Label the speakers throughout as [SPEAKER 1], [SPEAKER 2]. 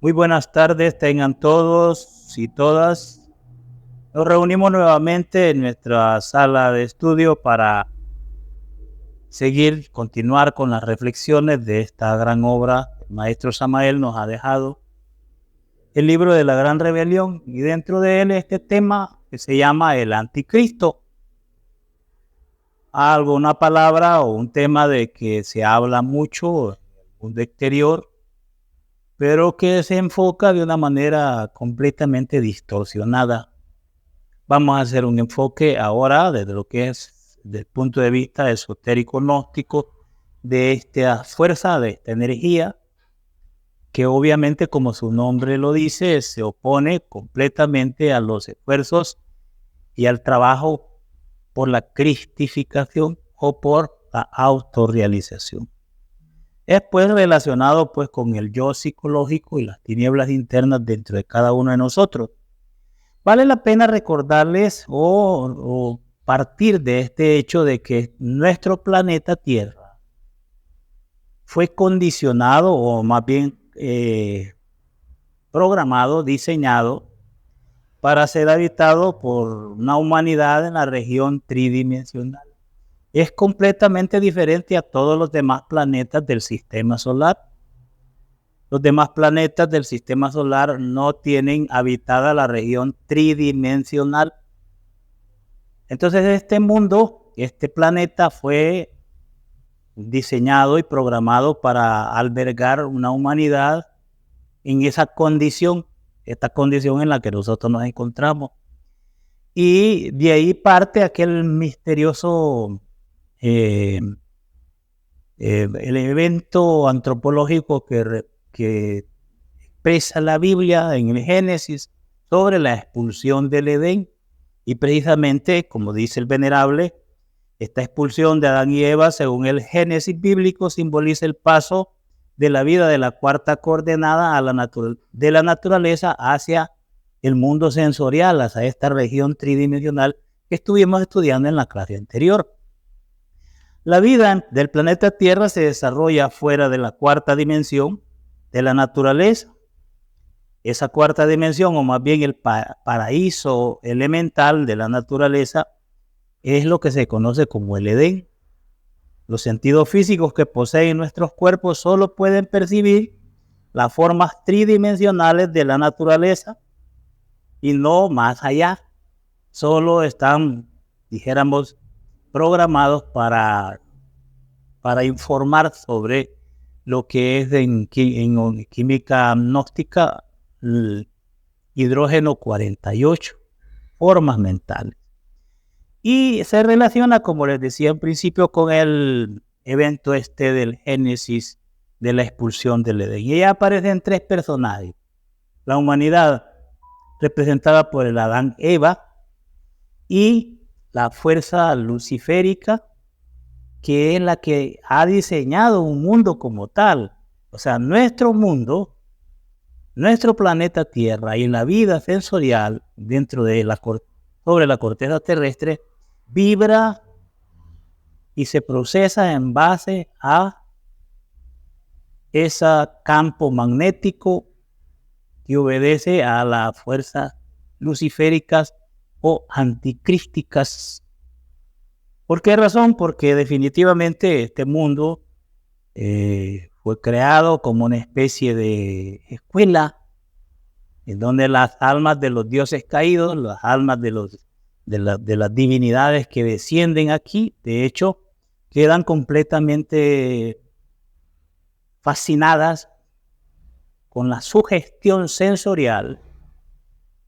[SPEAKER 1] Muy buenas tardes, tengan todos y todas. Nos reunimos nuevamente en nuestra sala de estudio para continuar con las reflexiones de esta gran obra. El maestro Samael nos ha dejado el libro de la Gran Rebelión y dentro de él este tema que se llama el Anticristo. Una palabra o un tema de que se habla mucho en el mundo exterior, pero que se enfoca de una manera completamente distorsionada. Vamos a hacer un enfoque ahora desde lo que es, desde el punto de vista esotérico gnóstico, de esta fuerza, de esta energía, que obviamente, como su nombre lo dice, se opone completamente a los esfuerzos y al trabajo por la cristificación o por la autorrealización. Es pues relacionado pues con el yo psicológico y las tinieblas internas dentro de cada uno de nosotros. Vale la pena recordarles o partir de este hecho de que nuestro planeta Tierra fue condicionado o más bien programado, diseñado para ser habitado por una humanidad en la región tridimensional. Es completamente diferente a todos los demás planetas del sistema solar. Los demás planetas del sistema solar no tienen habitada la región tridimensional. Entonces este planeta fue diseñado y programado para albergar una humanidad en esa condición, esta condición en la que nosotros nos encontramos. Y de ahí parte aquel misterioso el evento antropológico que expresa la Biblia en el Génesis sobre la expulsión del Edén. Y precisamente, como dice el venerable, esta expulsión de Adán y Eva, según el Génesis bíblico, simboliza el paso de la vida de la cuarta coordenada de la naturaleza hacia el mundo sensorial, hacia esta región tridimensional que estuvimos estudiando en la clase anterior. La vida del planeta Tierra se desarrolla fuera de la cuarta dimensión de la naturaleza. Esa cuarta dimensión, o más bien el paraíso elemental de la naturaleza, es lo que se conoce como el Edén. Los sentidos físicos que poseen nuestros cuerpos solo pueden percibir las formas tridimensionales de la naturaleza y no más allá. Solo están, dijéramos, programados para informar sobre lo que es en química gnóstica el hidrógeno 48, formas mentales. Y se relaciona, como les decía en principio, con el evento del Génesis de la expulsión del Edén. Y ahí aparecen tres personajes. La humanidad representada por el Adán Eva y la fuerza luciférica, que es la que ha diseñado un mundo como tal. O sea, nuestro mundo, nuestro planeta Tierra y la vida sensorial dentro de sobre la corteza terrestre vibra y se procesa en base a ese campo magnético que obedece a las fuerzas luciféricas o anticrísticas. ¿Por qué razón? Porque definitivamente este mundo fue creado como una especie de escuela en donde las almas de los dioses caídos, las almas de las divinidades que descienden aquí, de hecho, quedan completamente fascinadas con la sugestión sensorial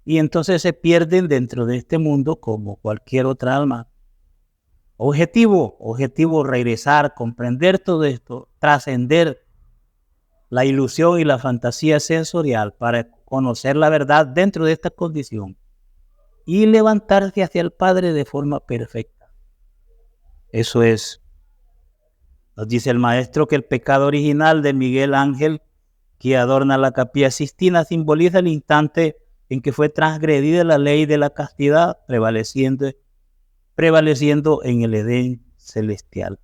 [SPEAKER 1] y entonces se pierden dentro de este mundo como cualquier otra alma. Objetivo regresar, comprender todo esto, trascender la ilusión y la fantasía sensorial para conocer la verdad dentro de esta condición y levantarse hacia el Padre de forma perfecta. Eso es. Nos dice el maestro que el pecado original de Miguel Ángel, que adorna la Capilla Sixtina, simboliza el instante en que fue transgredida la ley de la castidad, prevaleciendo en el Edén celestial.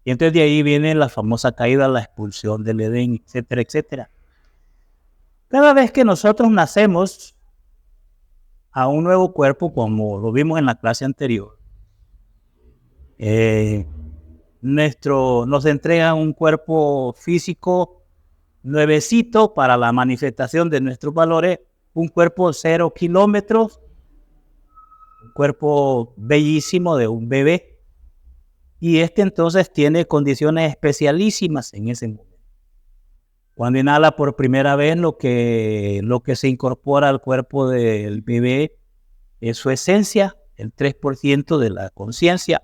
[SPEAKER 1] Y entonces de ahí viene la famosa caída, la expulsión del Edén, etcétera, etcétera. Cada vez que nosotros nacemos a un nuevo cuerpo, como lo vimos en la clase anterior, nos entregan un cuerpo físico nuevecito para la manifestación de nuestros valores, un cuerpo 0 kilómetros, un cuerpo bellísimo de un bebé, y entonces tiene condiciones especialísimas en ese momento. Cuando inhala por primera vez, lo que se incorpora al cuerpo del bebé es su esencia, el 3% de la conciencia.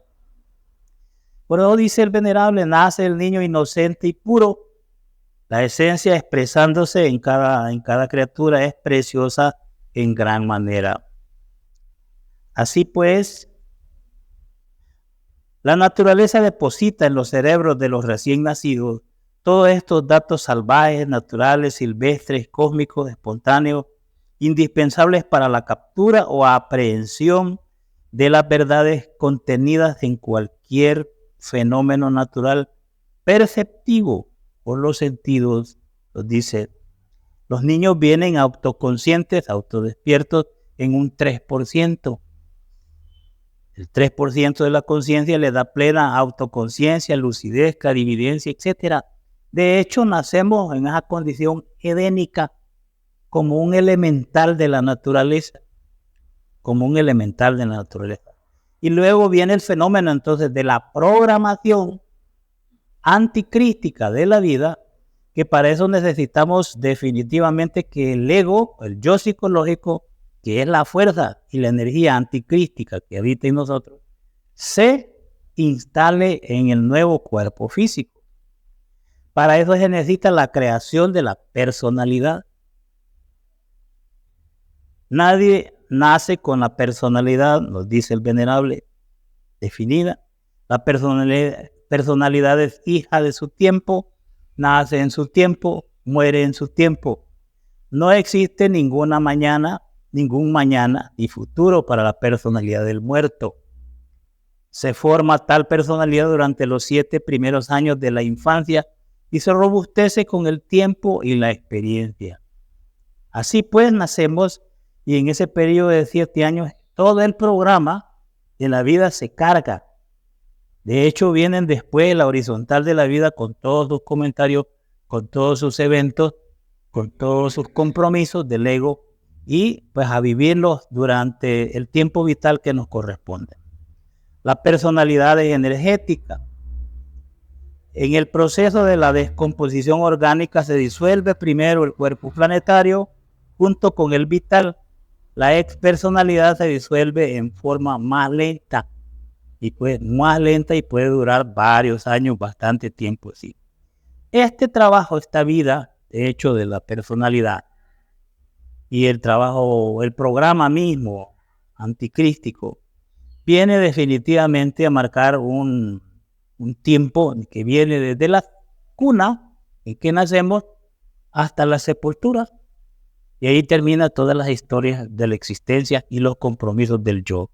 [SPEAKER 1] Por eso dice el venerable, nace el niño inocente y puro. La esencia expresándose en cada criatura es preciosa en gran manera. Así pues, la naturaleza deposita en los cerebros de los recién nacidos todos estos datos salvajes, naturales, silvestres, cósmicos, espontáneos, indispensables para la captura o aprehensión de las verdades contenidas en cualquier fenómeno natural perceptivo por los sentidos. Nos dice, los niños vienen autoconscientes, autodespiertos en un 3%. El 3% de la conciencia le da plena autoconciencia, lucidez, clarividencia, etc. De hecho, nacemos en esa condición edénica como un elemental de la naturaleza. Y luego viene el fenómeno entonces de la programación anticrística de la vida, que para eso necesitamos definitivamente que el ego, el yo psicológico, que es la fuerza y la energía anticrística que habita en nosotros, se instale en el nuevo cuerpo físico. Para eso se necesita la creación de la personalidad. Nadie nace con la personalidad, nos dice el venerable, definida. La personalidad es hija de su tiempo, nace en su tiempo, muere en su tiempo. No existe ningún mañana ni futuro para la personalidad del muerto. Se forma tal personalidad durante los 7 primeros años de la infancia y se robustece con el tiempo y la experiencia. Así pues, nacemos y en ese periodo de 7 años todo el programa de la vida se carga. De hecho, vienen después la horizontal de la vida con todos sus comentarios, con todos sus eventos, con todos sus compromisos del ego y pues a vivirlos durante el tiempo vital que nos corresponde. La personalidad es energética. En el proceso de la descomposición orgánica se disuelve primero el cuerpo planetario junto con el vital. La expersonalidad se disuelve en forma más lenta y puede durar varios años, bastante tiempo así. Este trabajo, esta vida, de hecho, de la personalidad y el programa mismo anticrístico, viene definitivamente a marcar un tiempo que viene desde la cuna en que nacemos hasta la sepultura. Y ahí termina todas las historias de la existencia y los compromisos del yo.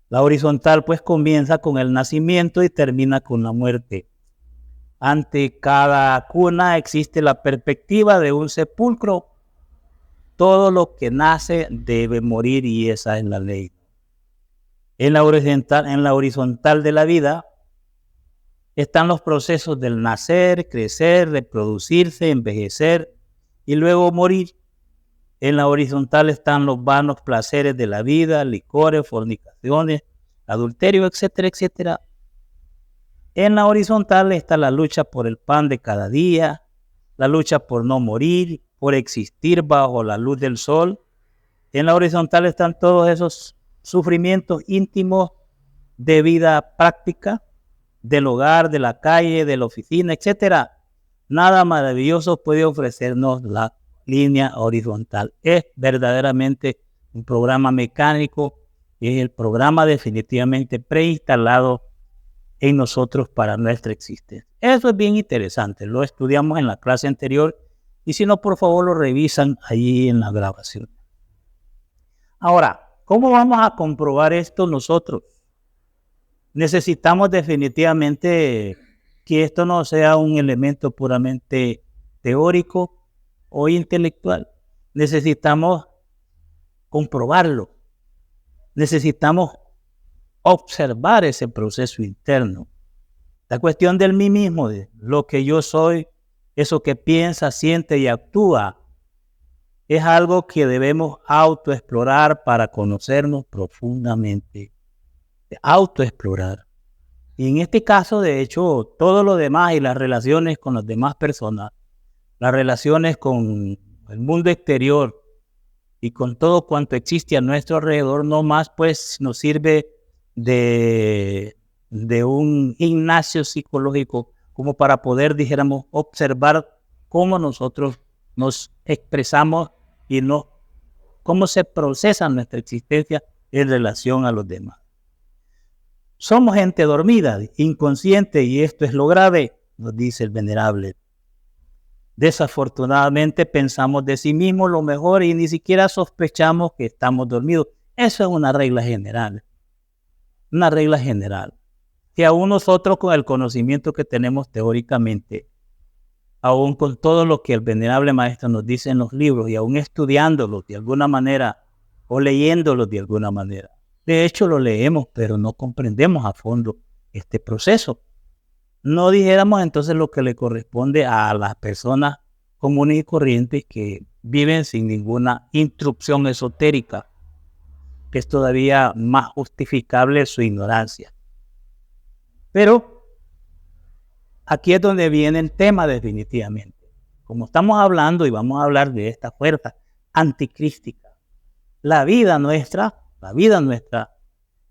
[SPEAKER 1] La horizontal pues comienza con el nacimiento y termina con la muerte. Ante cada cuna existe la perspectiva de un sepulcro. Todo lo que nace debe morir y esa es la ley. En la horizontal de la vida están los procesos del nacer, crecer, reproducirse, envejecer y luego morir. En la horizontal están los vanos placeres de la vida, licores, fornicaciones, adulterio, etcétera, etcétera. En la horizontal está la lucha por el pan de cada día, la lucha por no morir, por existir bajo la luz del sol. En la horizontal están todos esos sufrimientos íntimos de vida práctica, del hogar, de la calle, de la oficina, etcétera. Nada maravilloso puede ofrecernos la línea horizontal. Es verdaderamente un programa mecánico y es el programa definitivamente preinstalado en nosotros para nuestra existencia. Eso es bien interesante, lo estudiamos en la clase anterior y si no, por favor lo revisan ahí en la grabación. Ahora, ¿cómo vamos a comprobar esto nosotros? Necesitamos definitivamente que esto no sea un elemento puramente teórico o intelectual. Necesitamos comprobarlo. Necesitamos observar ese proceso interno. La cuestión del mí mismo, de lo que yo soy, eso que piensa, siente y actúa, es algo que debemos autoexplorar para conocernos profundamente. Autoexplorar. Y en este caso, de hecho, todo lo demás y las relaciones con las demás personas, las relaciones con el mundo exterior y con todo cuanto existe a nuestro alrededor, no más pues nos sirve de un gimnasio psicológico como para poder, dijéramos, observar cómo nosotros nos expresamos y cómo se procesa nuestra existencia en relación a los demás. Somos gente dormida, inconsciente, y esto es lo grave, nos dice el venerable. Desafortunadamente pensamos de sí mismos lo mejor y ni siquiera sospechamos que estamos dormidos. Eso es una regla general. Una regla general. Que aún nosotros, con el conocimiento que tenemos teóricamente, aún con todo lo que el venerable maestro nos dice en los libros y aún estudiándolos de alguna manera o leyéndolos de alguna manera, de hecho lo leemos, pero no comprendemos a fondo este proceso. No dijéramos entonces lo que le corresponde a las personas comunes y corrientes que viven sin ninguna instrucción esotérica, que es todavía más justificable su ignorancia. Pero aquí es donde viene el tema definitivamente. Como estamos hablando y vamos a hablar de esta fuerza anticrística, la vida nuestra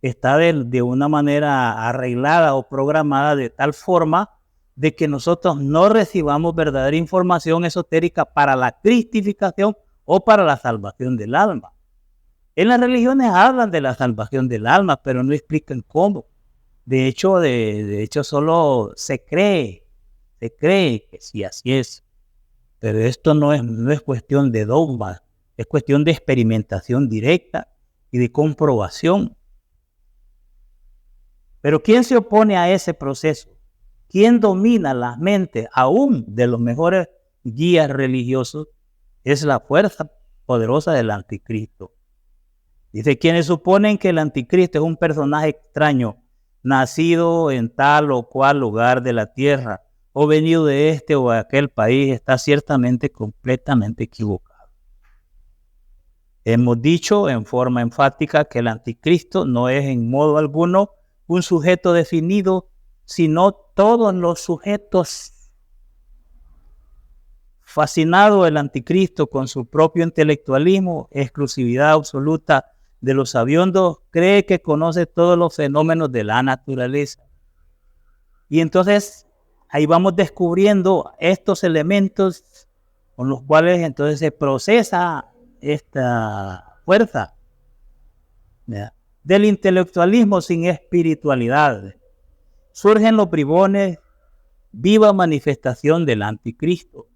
[SPEAKER 1] está de una manera arreglada o programada de tal forma de que nosotros no recibamos verdadera información esotérica para la cristificación o para la salvación del alma. En las religiones hablan de la salvación del alma, pero no explican cómo. De hecho, solo se cree que sí, así es. Pero esto no es cuestión de dogma, es cuestión de experimentación directa y de comprobación. Pero ¿quién se opone a ese proceso? ¿Quién domina las mentes aún de los mejores guías religiosos? Es la fuerza poderosa del anticristo. Dice, quienes suponen que el anticristo es un personaje extraño, nacido en tal o cual lugar de la tierra, o venido de este o de aquel país, está ciertamente completamente equivocado. Hemos dicho en forma enfática que el anticristo no es en modo alguno un sujeto definido, sino todos los sujetos. Fascinado el anticristo con su propio intelectualismo, exclusividad absoluta de los sabiondos, cree que conoce todos los fenómenos de la naturaleza. Y entonces ahí vamos descubriendo estos elementos con los cuales entonces se procesa esta fuerza, ¿verdad?, del intelectualismo sin espiritualidad. Surgen los bribones, viva manifestación del anticristo.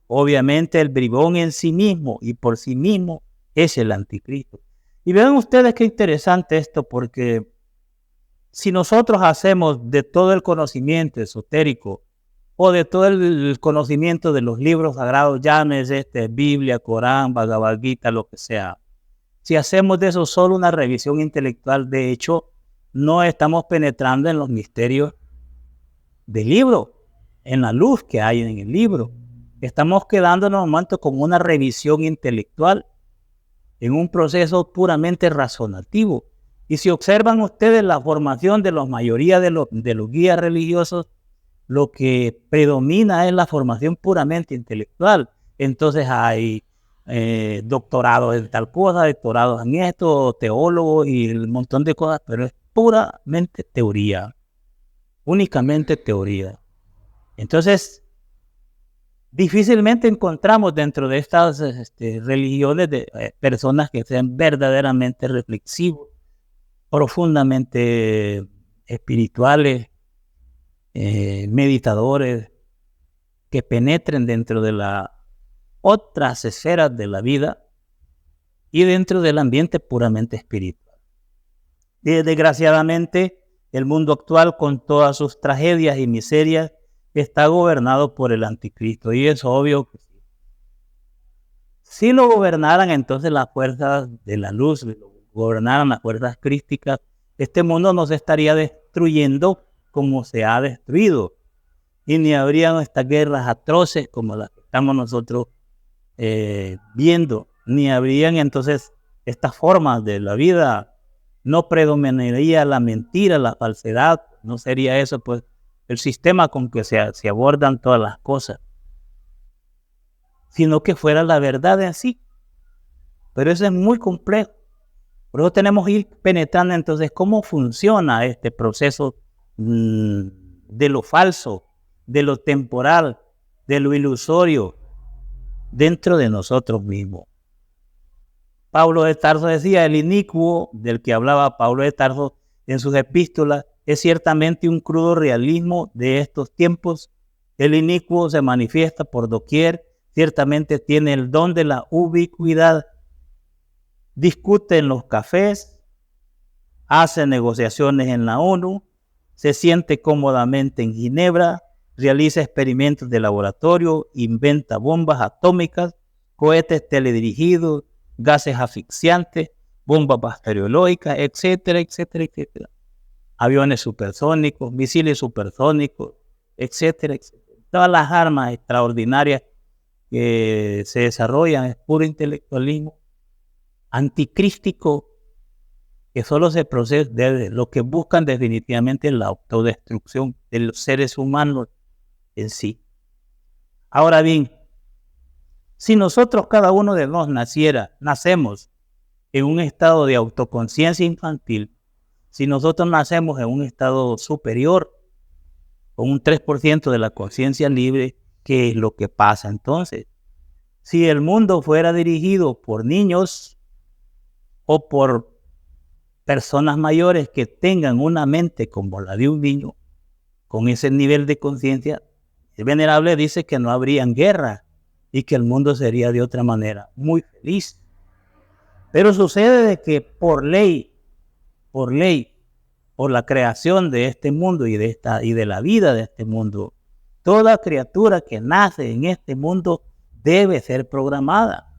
[SPEAKER 1] Obviamente el bribón en sí mismo y por sí mismo es el anticristo. Y vean ustedes qué interesante esto, porque si nosotros hacemos de todo el conocimiento esotérico o de todo el conocimiento de los libros sagrados, llámese Biblia, Corán, Bhagavad Gita, lo que sea, si hacemos de eso solo una revisión intelectual, de hecho, no estamos penetrando en los misterios del libro, en la luz que hay en el libro. Estamos quedándonos un momento como una revisión intelectual en un proceso puramente razonativo. Y si observan ustedes la formación de la mayoría de los guías religiosos, lo que predomina es la formación puramente intelectual. Entonces hay doctorados en tal cosa, doctorados en esto, teólogos y un montón de cosas, pero es puramente teoría, únicamente teoría. Entonces, difícilmente encontramos dentro de estas religiones de personas que sean verdaderamente reflexivos, profundamente espirituales, meditadores, que penetren dentro de las otras esferas de la vida y dentro del ambiente puramente espiritual. Desgraciadamente, el mundo actual, con todas sus tragedias y miserias, está gobernado por el anticristo, y es obvio que sí. Si lo gobernaran entonces las fuerzas de la luz, si lo gobernaran las fuerzas crísticas, este mundo no se estaría destruyendo como se ha destruido. Y ni habrían estas guerras atroces como las que estamos nosotros viendo. Ni habrían entonces estas formas de la vida. No predominaría la mentira, la falsedad. No sería eso pues el sistema con que se abordan todas las cosas, sino que fuera la verdad en sí. Pero eso es muy complejo. Por eso tenemos que ir penetrando entonces cómo funciona este proceso de lo falso, de lo temporal, de lo ilusorio dentro de nosotros mismos. Pablo de Tarso decía, el inicuo del que hablaba Pablo de Tarso en sus epístolas es ciertamente un crudo realismo de estos tiempos. El inicuo se manifiesta por doquier, ciertamente tiene el don de la ubicuidad. Discute en los cafés, hace negociaciones en la ONU, se siente cómodamente en Ginebra, realiza experimentos de laboratorio, inventa bombas atómicas, cohetes teledirigidos, gases asfixiantes, bombas bacteriológicas, etcétera, etcétera, etcétera. Aviones supersónicos, misiles supersónicos, etcétera, etcétera. Todas las armas extraordinarias que se desarrollan es puro intelectualismo anticrístico, que solo se procede de lo que buscan definitivamente la autodestrucción de los seres humanos en sí. Ahora bien, si nosotros cada uno de nosotros nacemos en un estado de autoconciencia infantil, si nosotros nacemos en un estado superior, con un 3% de la conciencia libre, ¿qué es lo que pasa entonces? Si el mundo fuera dirigido por niños o por personas mayores que tengan una mente como la de un niño, con ese nivel de conciencia, el venerable dice que no habrían guerra y que el mundo sería de otra manera, muy feliz. Pero sucede de que por ley, por la creación de este mundo y de la vida de este mundo, toda criatura que nace en este mundo debe ser programada.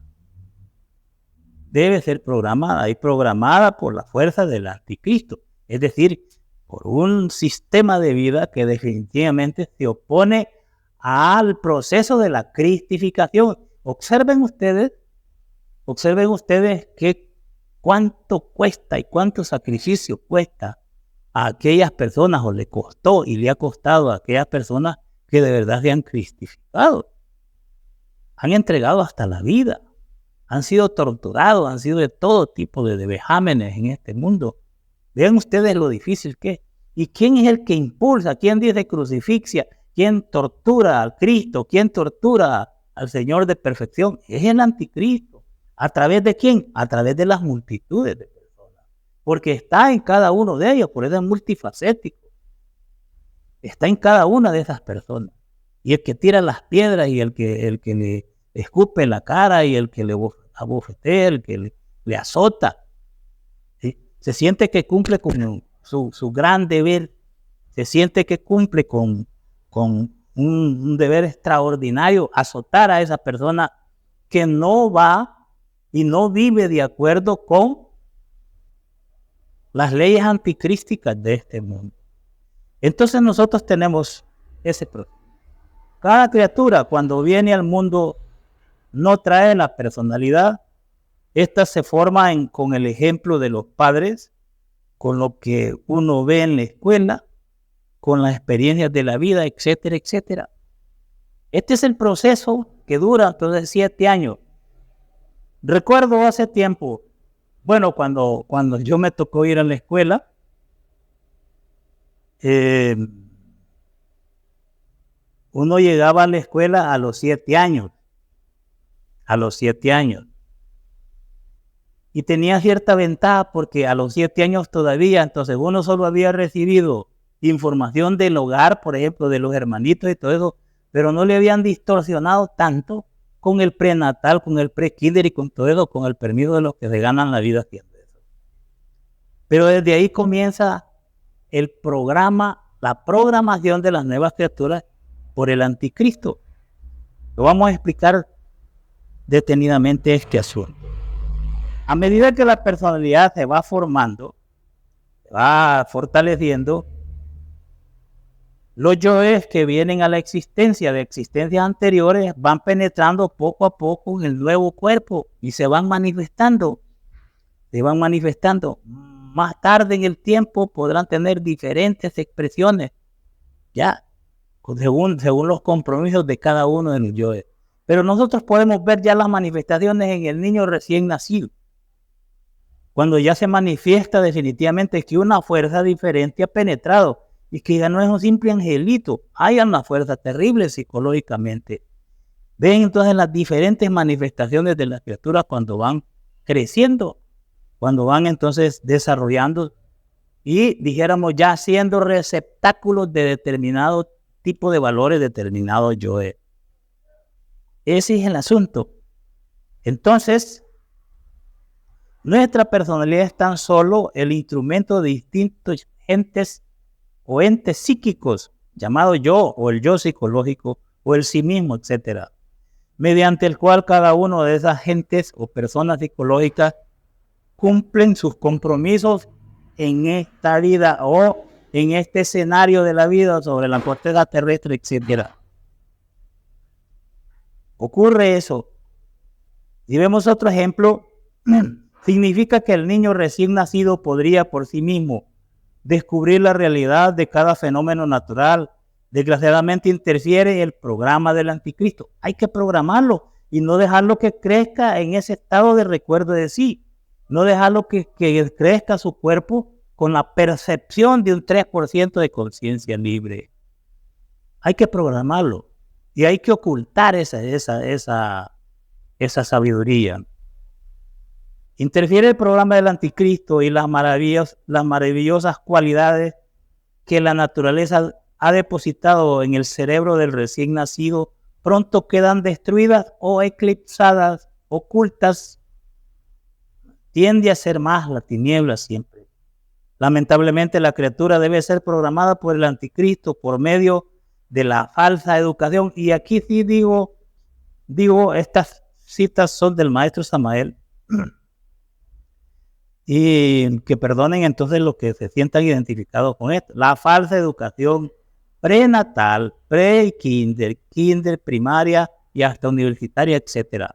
[SPEAKER 1] Debe ser programada y programada por la fuerza del anticristo, es decir, por un sistema de vida que definitivamente se opone al proceso de la cristificación. Observen ustedes cuánto cuesta y cuánto sacrificio cuesta a aquellas personas, o le costó y le ha costado a aquellas personas que de verdad se han cristificado. Han entregado hasta la vida. Han sido torturados, han sido de todo tipo de vejámenes en este mundo. Vean ustedes lo difícil que es. ¿Y quién es el que impulsa? ¿Quién dice crucifixia? ¿Quién tortura al Cristo? ¿Quién tortura al Señor de perfección? Es el anticristo. ¿A través de quién? A través de las multitudes de personas. Porque está en cada uno de ellos, por eso es multifacético. Está en cada una de esas personas. Y el que tira las piedras y el que le escupe la cara y el que le abofetea, el que le azota, ¿sí? Se siente que cumple con su gran deber, se siente que cumple con un deber extraordinario, azotar a esa persona que no va y no vive de acuerdo con las leyes anticrísticas de este mundo. Entonces nosotros tenemos ese proceso. Cada criatura cuando viene al mundo no trae la personalidad. Esta se forma con el ejemplo de los padres, con lo que uno ve en la escuela, con las experiencias de la vida, etcétera, etcétera. Este es el proceso que dura entonces 7 años. Recuerdo hace tiempo, bueno, cuando yo me tocó ir a la escuela, uno llegaba a la escuela a los 7 años. A los 7 años. Y tenía cierta ventaja porque a los 7 años todavía, entonces uno solo había recibido información del hogar, por ejemplo, de los hermanitos y todo eso, pero no le habían distorsionado tanto con el prenatal, con el pre-kinder y con todo eso, con el permiso de los que se ganan la vida haciendo eso. Pero desde ahí comienza el programa, la programación de las nuevas criaturas por el anticristo. Lo vamos a explicar detenidamente este asunto. A medida que la personalidad se va formando, se va fortaleciendo, los yoes que vienen a la existencia de existencias anteriores van penetrando poco a poco en el nuevo cuerpo y se van manifestando. Más tarde en el tiempo podrán tener diferentes expresiones, ya, según los compromisos de cada uno de los yoes. Pero nosotros podemos ver ya las manifestaciones en el niño recién nacido, cuando ya se manifiesta definitivamente que una fuerza diferente ha penetrado y que ya no es un simple angelito, hay una fuerza terrible psicológicamente. Ven entonces las diferentes manifestaciones de las criaturas cuando van creciendo, cuando van entonces desarrollando y dijéramos ya siendo receptáculos de determinado tipo de valores, determinados yoes. Ese es el asunto. Entonces, nuestra personalidad es tan solo el instrumento de distintos entes o entes psíquicos, llamado yo o el yo psicológico o el sí mismo, etc., mediante el cual cada uno de esas gentes o personas psicológicas cumplen sus compromisos en esta vida o en este escenario de la vida sobre la corteza terrestre, etc. Ocurre eso. Y vemos otro ejemplo. Significa que el niño recién nacido podría por sí mismo descubrir la realidad de cada fenómeno natural. Desgraciadamente interfiere el programa del anticristo. Hay que programarlo y no dejarlo que crezca en ese estado de recuerdo de sí. No dejarlo que crezca su cuerpo con la percepción de un 3% de conciencia libre. Hay que programarlo y hay que ocultar esa sabiduría. Interfiere el programa del anticristo y las maravillosas cualidades que la naturaleza ha depositado en el cerebro del recién nacido, pronto quedan destruidas o eclipsadas, ocultas. Tiende a ser más la tiniebla siempre. Lamentablemente la criatura debe ser programada por el anticristo por medio de la falsa educación. Y aquí sí digo, estas citas son del maestro Samael. Y que perdonen entonces los que se sientan identificados con esto. La falsa educación prenatal, pre-kinder, kinder, primaria y hasta universitaria, etc.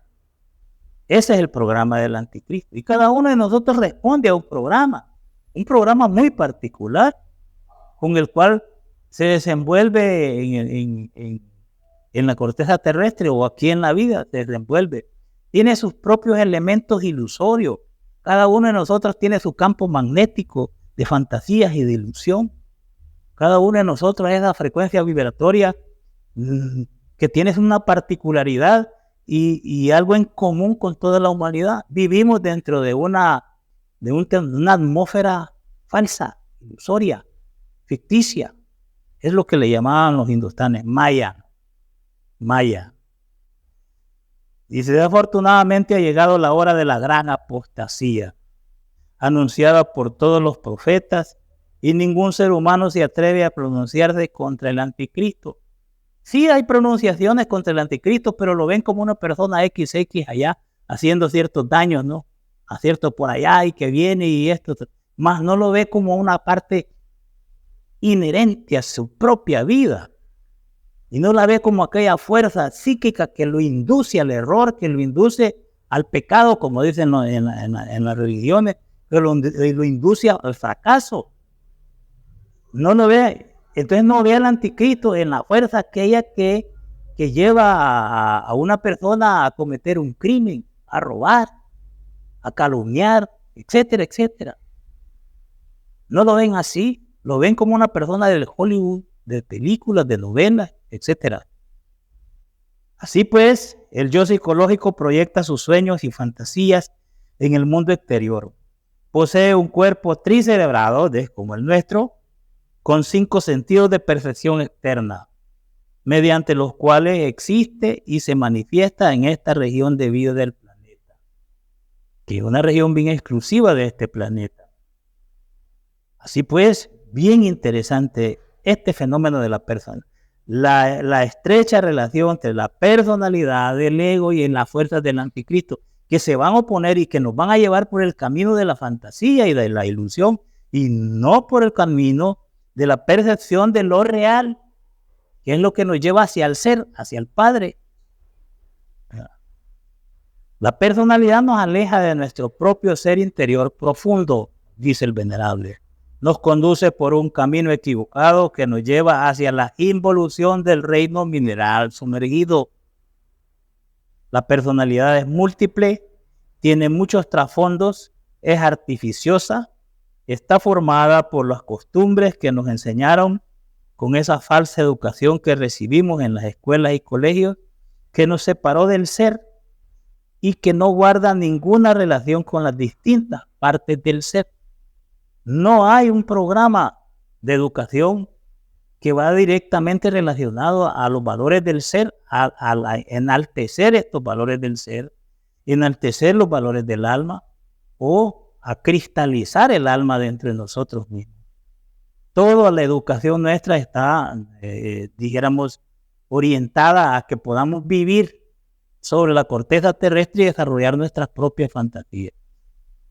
[SPEAKER 1] Ese es el programa del anticristo. Y cada uno de nosotros responde a un programa muy particular, con el cual se desenvuelve en la corteza terrestre o aquí en la vida, se desenvuelve. Tiene sus propios elementos ilusorios. Cada uno de nosotros tiene su campo magnético de fantasías y de ilusión. Cada uno de nosotros es la frecuencia vibratoria que tiene una particularidad y algo en común con toda la humanidad. Vivimos dentro de una atmósfera falsa, ilusoria, ficticia. Es lo que le llamaban los hindustanes Maya. Y desafortunadamente ha llegado la hora de la gran apostasía, anunciada por todos los profetas, y ningún ser humano se atreve a pronunciarse contra el anticristo. Sí hay pronunciaciones contra el anticristo, pero lo ven como una persona XX allá, haciendo ciertos daños, ¿no? A cierto por allá y que viene y esto, más no lo ve como una parte inherente a su propia vida. Y no la ve como aquella fuerza psíquica que lo induce al error, que lo induce al pecado, como dicen en las religiones, que lo induce al fracaso. No lo ve. Entonces no ve al anticristo en la fuerza aquella que lleva a una persona a cometer un crimen, a robar, a calumniar, etcétera, etcétera. No lo ven así, lo ven como una persona del Hollywood, de películas, de novelas, etc. Así pues, el yo psicológico proyecta sus sueños y fantasías en el mundo exterior. Posee un cuerpo tricerebrado, como el nuestro, con 5 sentidos de percepción externa, mediante los cuales existe y se manifiesta en esta región de vida del planeta, que es una región bien exclusiva de este planeta. Así pues, bien interesante este fenómeno de la persona. la estrecha relación entre la personalidad del ego y en las fuerzas del anticristo, que se van a oponer y que nos van a llevar por el camino de la fantasía y de la ilusión, y no por el camino de la percepción de lo real, que es lo que nos lleva hacia el ser, hacia el Padre. La personalidad nos aleja de nuestro propio ser interior profundo, dice el venerable. Nos conduce por un camino equivocado que nos lleva hacia la involución del reino mineral sumergido. La personalidad es múltiple, tiene muchos trasfondos, es artificiosa, está formada por las costumbres que nos enseñaron con esa falsa educación que recibimos en las escuelas y colegios, que nos separó del ser y que no guarda ninguna relación con las distintas partes del ser. No hay un programa de educación que va directamente relacionado a los valores del ser, a enaltecer estos valores del ser, enaltecer los valores del alma o a cristalizar el alma dentro de nosotros mismos. Toda la educación nuestra está, dijéramos, orientada a que podamos vivir sobre la corteza terrestre y desarrollar nuestras propias fantasías.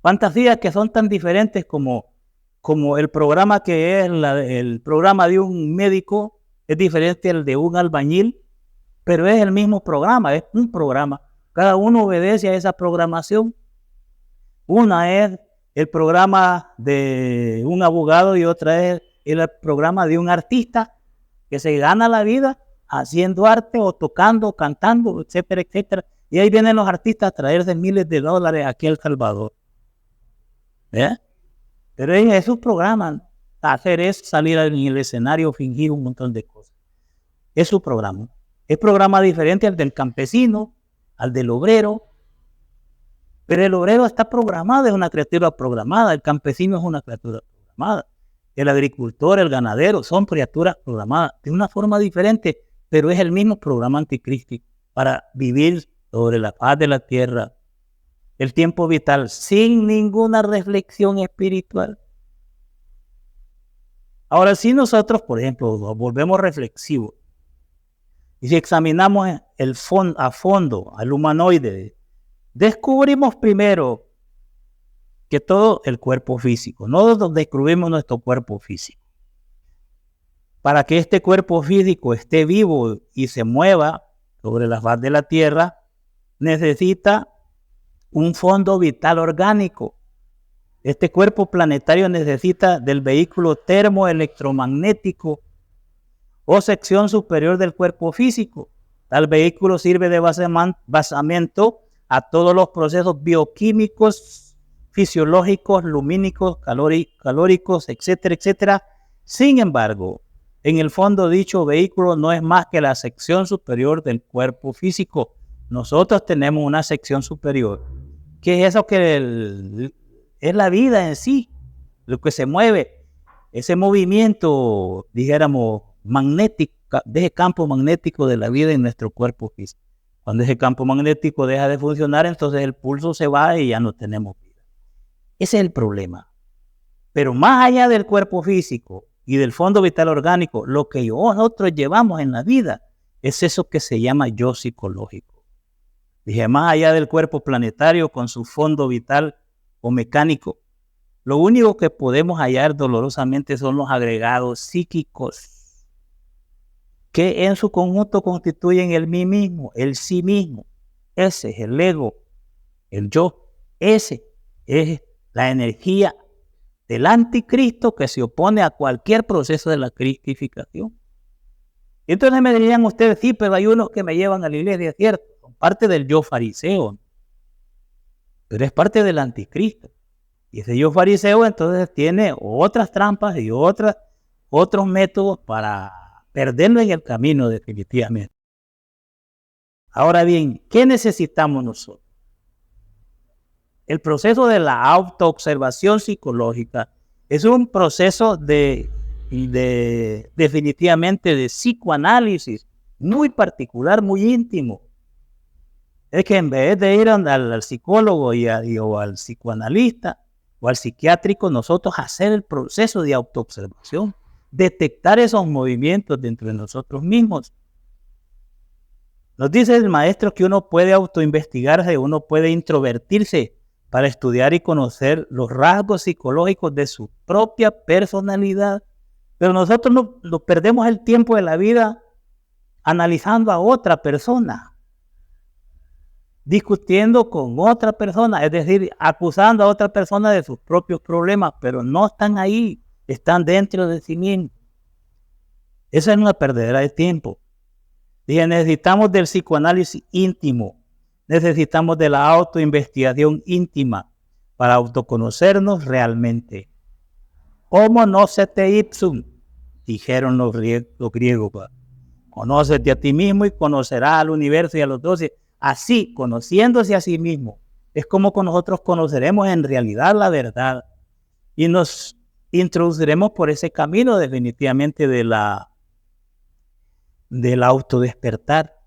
[SPEAKER 1] Fantasías que son tan diferentes como el programa que es el programa de un médico, es diferente al de un albañil, pero es el mismo programa, es un programa. Cada uno obedece a esa programación. Una es el programa de un abogado y otra es el programa de un artista que se gana la vida haciendo arte o tocando, cantando, etcétera, etcétera. Y ahí vienen los artistas a traerse miles de dólares aquí a El Salvador. Pero en esos programas, hacer es salir en el escenario, fingir un montón de cosas. Es su programa. Es programa diferente al del campesino, al del obrero. Pero el obrero está programado, es una criatura programada. El campesino es una criatura programada. El agricultor, el ganadero, son criaturas programadas de una forma diferente, pero es el mismo programa anticrístico para vivir sobre la faz de la tierra el tiempo vital sin ninguna reflexión espiritual. Ahora, si nosotros, por ejemplo, nos volvemos reflexivos y si examinamos a fondo al humanoide, descubrimos primero que todo el cuerpo físico, no descubrimos nuestro cuerpo físico. Para que este cuerpo físico esté vivo y se mueva sobre la faz de la tierra, necesita un fondo vital orgánico. Este cuerpo planetario necesita del vehículo termoelectromagnético o sección superior del cuerpo físico. Tal vehículo sirve de basamento a todos los procesos bioquímicos, fisiológicos, lumínicos, calóricos, etcétera, etcétera. Sin embargo, en el fondo dicho vehículo no es más que la sección superior del cuerpo físico. Nosotros tenemos una sección superior, que es eso que es la vida en sí, lo que se mueve, ese movimiento, dijéramos, magnético, de ese campo magnético de la vida en nuestro cuerpo físico. Cuando ese campo magnético deja de funcionar, entonces el pulso se va y ya no tenemos vida. Ese es el problema. Pero más allá del cuerpo físico y del fondo vital orgánico, lo que nosotros llevamos en la vida es eso que se llama yo psicológico. Dije, más allá del cuerpo planetario con su fondo vital o mecánico, lo único que podemos hallar dolorosamente son los agregados psíquicos, que en su conjunto constituyen el mí mismo, el sí mismo. Ese es el ego, el yo. Ese es la energía del anticristo que se opone a cualquier proceso de la cristificación. Entonces me dirían ustedes, sí, pero hay unos que me llevan a la iglesia, cierto, son parte del yo fariseo, pero es parte del anticristo. Y ese yo fariseo entonces tiene otras trampas y otros métodos para perderlo en el camino definitivamente. Ahora bien, ¿qué necesitamos nosotros? El proceso de la autoobservación psicológica es un proceso definitivamente de psicoanálisis muy particular, muy íntimo. Es que en vez de ir al psicólogo o al psicoanalista o al psiquiátrico, nosotros hacer el proceso de autoobservación detectar esos movimientos dentro de nosotros mismos. Nos dice el maestro que uno puede autoinvestigarse, uno puede introvertirse para estudiar y conocer los rasgos psicológicos de su propia personalidad. Pero nosotros no perdemos el tiempo de la vida analizando a otra persona, discutiendo con otra persona, es decir, acusando a otra persona de sus propios problemas, pero no están ahí, están dentro de sí mismos. Esa es una perdedera de tiempo. Dije, necesitamos del psicoanálisis íntimo, necesitamos de la autoinvestigación íntima para autoconocernos realmente. Homo nocete ipsum, dijeron los griegos. Conócete a ti mismo y conocerás al universo y a los doce. Así, conociéndose a sí mismo, es como nosotros conoceremos en realidad la verdad y nos introduciremos por ese camino definitivamente del autodespertar.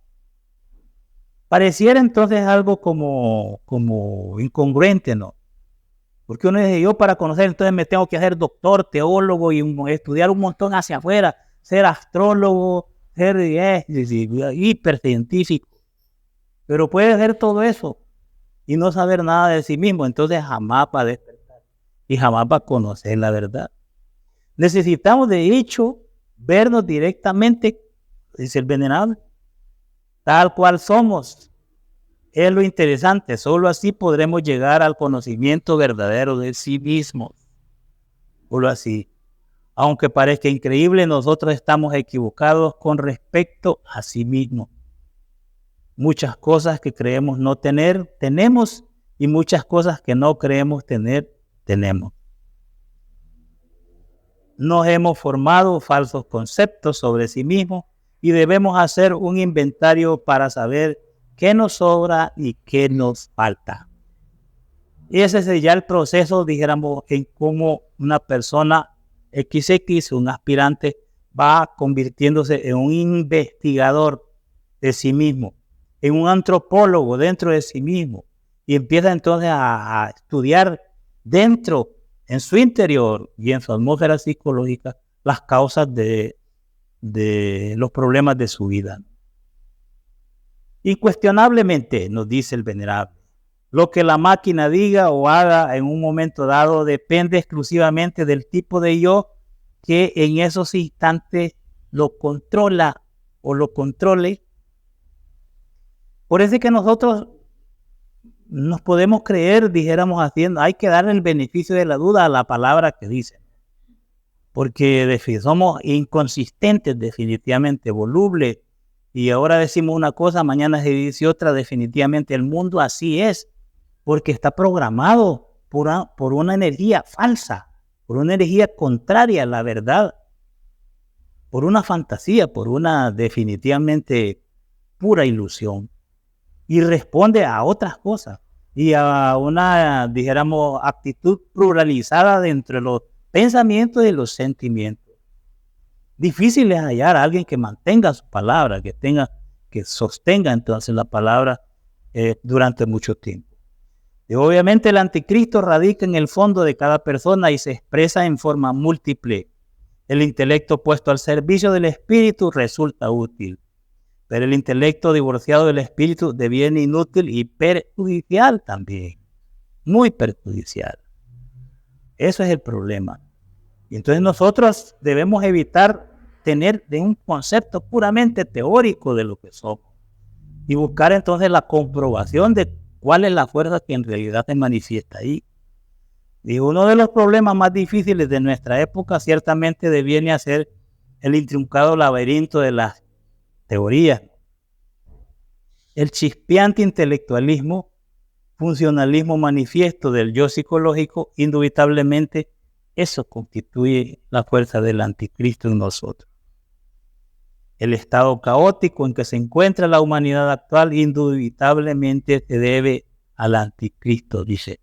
[SPEAKER 1] Pareciera entonces algo como incongruente, ¿no? Porque uno dice, yo para conocer entonces me tengo que hacer doctor, teólogo y estudiar un montón hacia afuera, ser astrólogo, ser hipercientífico. Pero puede hacer todo eso y no saber nada de sí mismo, entonces jamás va a despertar y jamás va a conocer la verdad. Necesitamos de hecho vernos directamente, dice el venerable, tal cual somos. Es lo interesante, solo así podremos llegar al conocimiento verdadero de sí mismos. Solo así. Aunque parezca increíble, nosotros estamos equivocados con respecto a sí mismos. Muchas cosas que creemos no tener, tenemos, y muchas cosas que no creemos tener, tenemos. Nos hemos formado falsos conceptos sobre sí mismos y debemos hacer un inventario para saber qué nos sobra y qué nos falta. Y ese es ya el proceso, dijéramos, en cómo una persona XX, un aspirante, va convirtiéndose en un investigador de sí mismo, en un antropólogo dentro de sí mismo, y empieza entonces a estudiar dentro, en su interior y en su atmósfera psicológica, las causas de los problemas de su vida. Incuestionablemente, nos dice el venerable, lo que la máquina diga o haga en un momento dado depende exclusivamente del tipo de yo que en esos instantes lo controla o lo controle. Por eso es que nosotros nos podemos creer, dijéramos haciendo, hay que darle el beneficio de la duda a la palabra que dice. Porque somos inconsistentes definitivamente, volubles, y ahora decimos una cosa, mañana se dice otra. Definitivamente el mundo así es, porque está programado por una energía falsa, por una energía contraria a la verdad, por una fantasía, por una definitivamente pura ilusión, y responde a otras cosas, y a una, dijéramos, actitud pluralizada dentro de los pensamientos y los sentimientos. Difícil es hallar a alguien que mantenga su palabra, que sostenga entonces la palabra durante mucho tiempo. Y obviamente el anticristo radica en el fondo de cada persona y se expresa en forma múltiple. El intelecto puesto al servicio del espíritu resulta útil, pero el intelecto divorciado del espíritu deviene inútil y perjudicial también, muy perjudicial. Eso es el problema. Y entonces nosotros debemos evitar tener de un concepto puramente teórico de lo que somos y buscar entonces la comprobación de cuál es la fuerza que en realidad se manifiesta ahí. Y uno de los problemas más difíciles de nuestra época ciertamente deviene a ser el intrincado laberinto de las teorías. El chispeante intelectualismo, funcionalismo manifiesto del yo psicológico, indubitablemente eso constituye la fuerza del anticristo en nosotros. El estado caótico en que se encuentra la humanidad actual indubitablemente se debe al anticristo, dice.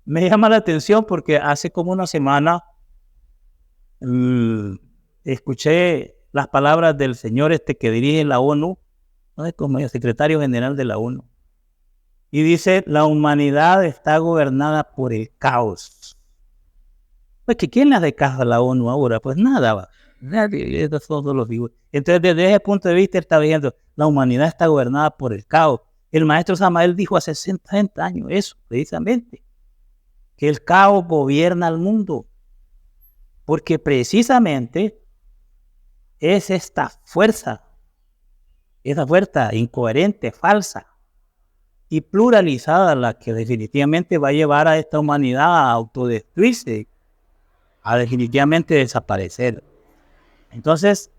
[SPEAKER 1] Me llama la atención porque hace como una semana escuché las palabras del señor que dirige la ONU, ¿no? Como el secretario general de la ONU, y dice, la humanidad está gobernada por el caos. Pues que ¿quién le hace caso a la ONU ahora? Pues nada, Nadie, eso todos los vivos. Entonces, desde ese punto de vista, está viendo, la humanidad está gobernada por el caos. El maestro Samael dijo hace 60 años eso, precisamente, que el caos gobierna al mundo, porque precisamente es esta fuerza incoherente, falsa y pluralizada la que definitivamente va a llevar a esta humanidad a autodestruirse, a definitivamente desaparecer. Entonces,